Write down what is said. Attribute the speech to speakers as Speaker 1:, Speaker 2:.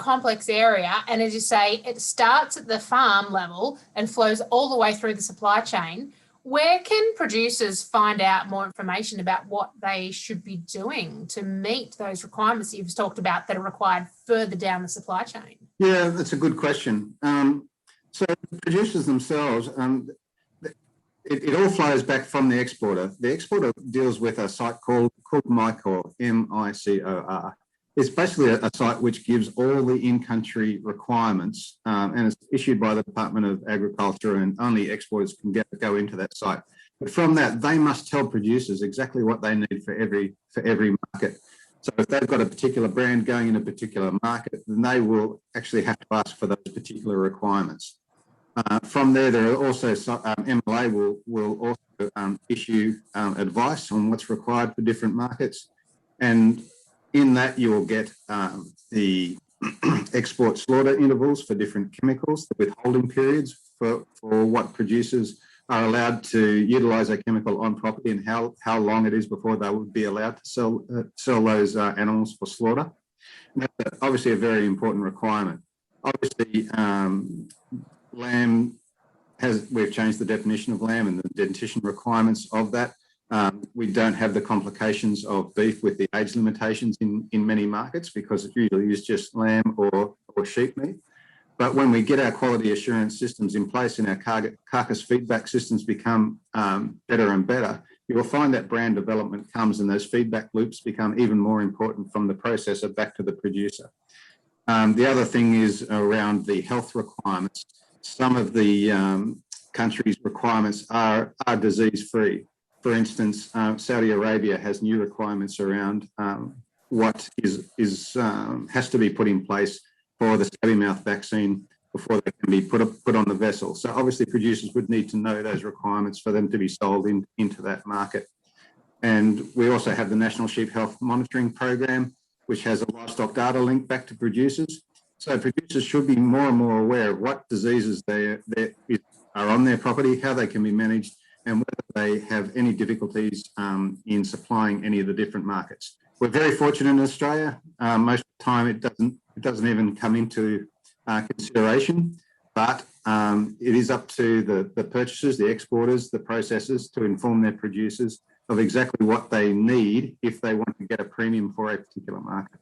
Speaker 1: complex area, and as you say, it starts at the farm level and flows all the way through the supply chain. Where can producers find out more information about what they should be doing to meet those requirements that you've talked about that are required further down the supply chain?
Speaker 2: Yeah, that's a good question. So producers themselves, it all flows back from the exporter. The exporter deals with a site called MICOR, MICOR. It's basically a site which gives all the in-country requirements, and it's issued by the Department of Agriculture, and only exporters can go into that site. But from that, they must tell producers exactly what they need for every market. So if they've got a particular brand going in a particular market, then they will actually have to ask for those particular requirements. From there are also MLA will also issue advice on what's required for different markets, and in that you will get the export slaughter intervals for different chemicals, the withholding periods for what producers are allowed to utilise a chemical on property, and how long it is before they would be allowed to sell those animals for slaughter. And that's obviously a very important requirement. Obviously, lamb we've changed the definition of lamb and the dentition requirements of that. We don't have the complications of beef with the age limitations in many markets, because it usually is just lamb or sheep meat. But when we get our quality assurance systems in place and our carcass feedback systems become better and better, you will find that brand development comes, and those feedback loops become even more important from the processor back to the producer. The other thing is around the health requirements. Some of the countries' requirements are disease-free. For instance, Saudi Arabia has new requirements around what has to be put in place for the scabies mouth vaccine before they can be put on the vessel. So obviously producers would need to know those requirements for them to be sold into that market. And we also have the National Sheep Health Monitoring Program, which has a livestock data link back to producers. So producers should be more and more aware of what diseases are on their property, how they can be managed, and whether they have any difficulties in supplying any of the different markets. We're very fortunate in Australia. Most of the time it doesn't even come into consideration, but it is up to the purchasers, the exporters, the processors to inform their producers of exactly what they need if they want to get a premium for a particular market.